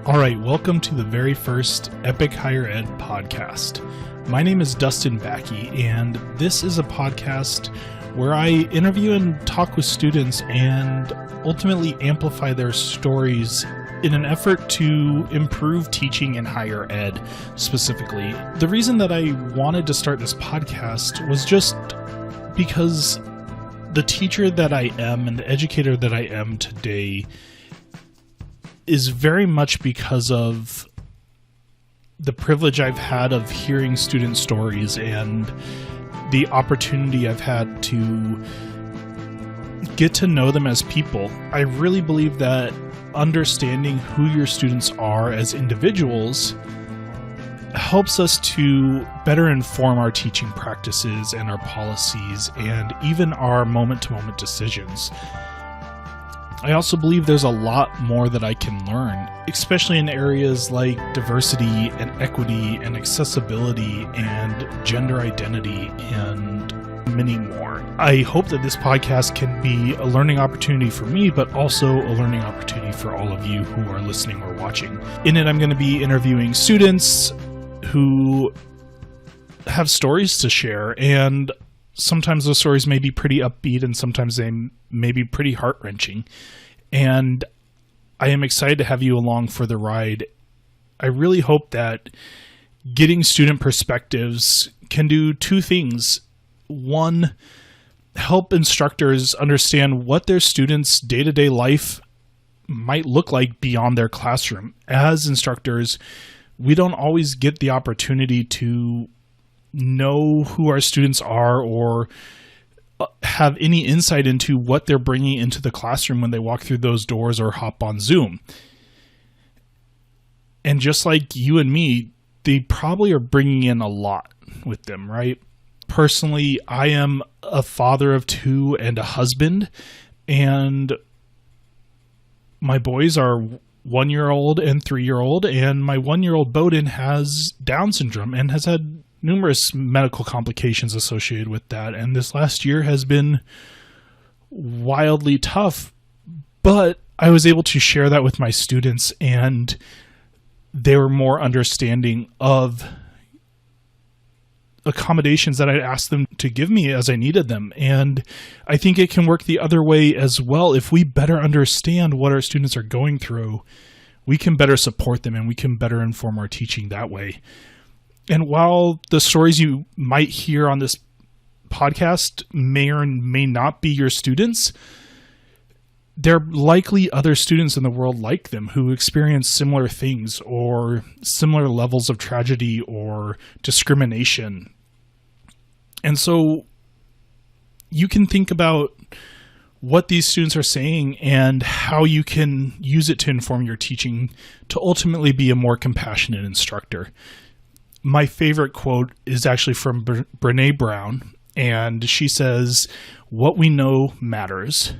All right, welcome to the very first Epic Higher Ed podcast. My name is Dustin Backey, and this is a podcast where I interview and talk with students and ultimately amplify their stories in an effort to improve teaching in higher ed specifically. The reason that I wanted to start this podcast was just because the teacher that I am and the educator that I am today is very much because of the privilege I've had of hearing student stories and the opportunity I've had to get to know them as people. I really believe that understanding who your students are as individuals helps us to better inform our teaching practices and our policies and even our moment-to-moment decisions. I also believe there's a lot more that I can learn, especially in areas like diversity and equity and accessibility and gender identity and many more. I hope that this podcast can be a learning opportunity for me, but also a learning opportunity for all of you who are listening or watching. In it, I'm going to be interviewing students who have stories to share, and sometimes those stories may be pretty upbeat and sometimes they may be pretty heart-wrenching. And I am excited to have you along for the ride. I really hope that getting student perspectives can do two things. One, help instructors understand what their students' day-to-day life might look like beyond their classroom. As instructors, we don't always get the opportunity to know who our students are or have any insight into what they're bringing into the classroom when they walk through those doors or hop on Zoom. And just like you and me, they probably are bringing in a lot with them, right? Personally, I am a father of two and a husband, and my boys are 1-year-old and 3-year-old, and my 1-year-old Bowden has Down syndrome and has had numerous medical complications associated with that. And this last year has been wildly tough, but I was able to share that with my students, and they were more understanding of accommodations that I'd asked them to give me as I needed them. And I think it can work the other way as well. If we better understand what our students are going through, we can better support them and we can better inform our teaching that way. And while the stories you might hear on this podcast may or may not be your students, there are likely other students in the world like them who experience similar things or similar levels of tragedy or discrimination. And so you can think about what these students are saying and how you can use it to inform your teaching to ultimately be a more compassionate instructor. My favorite quote is actually from Brené Brown, and she says, "What we know matters,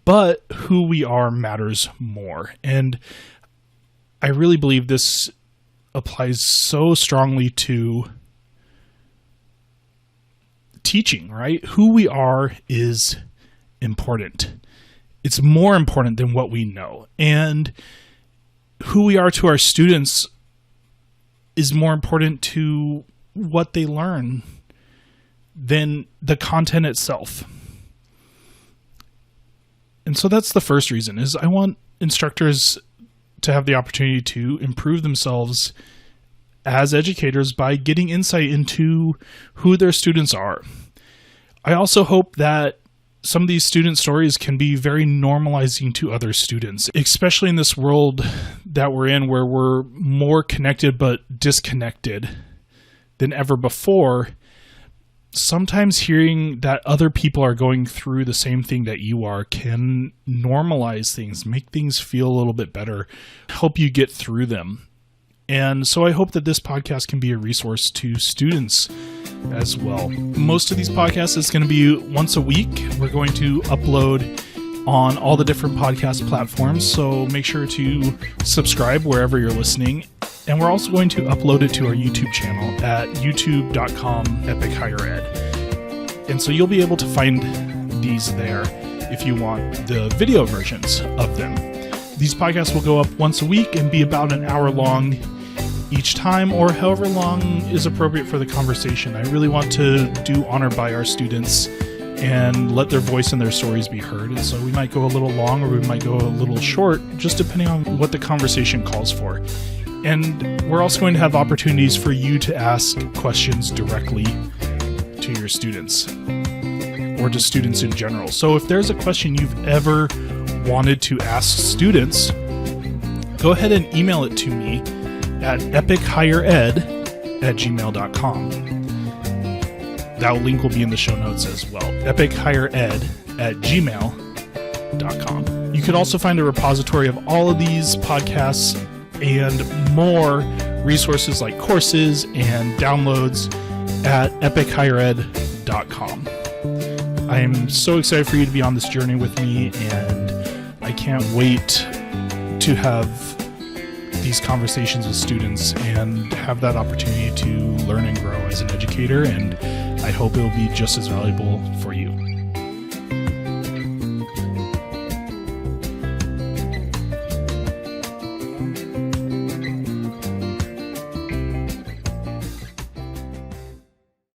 but who we are matters more." And I really believe this applies so strongly to teaching, right? Who we are is important. It's more important than what we know. And who we are to our students is more important to what they learn than the content itself. And so that's the first reason, is I want instructors to have the opportunity to improve themselves as educators by getting insight into who their students are. I also hope that some of these student stories can be very normalizing to other students, especially in this world that we're in where we're more connected but disconnected than ever before. Sometimes hearing that other people are going through the same thing that you are can normalize things, make things feel a little bit better, help you get through them. And so I hope that this podcast can be a resource to students as well. Most of these podcasts is going to be once a week. We're going to upload on all the different podcast platforms, so make sure to subscribe wherever you're listening. And we're also going to upload it to our YouTube channel at youtube.com/epichighered. And so you'll be able to find these there if you want the video versions of them. These podcasts will go up once a week and be about an hour long each time, or however long is appropriate for the conversation. I really want to do honor by our students and let their voice and their stories be heard. And so we might go a little long or we might go a little short, just depending on what the conversation calls for. And we're also going to have opportunities for you to ask questions directly to your students or to students in general. So if there's a question you've ever wanted to ask students, go ahead and email it to me at epichighered@gmail.com. That link will be in the show notes as well. epichighered@gmail.com. You could also find a repository of all of these podcasts and more resources like courses and downloads at epichighered.com. I am so excited for you to be on this journey with me, and I can't wait to have these conversations with students and have that opportunity to learn and grow as an educator, and I hope it will be just as valuable for you.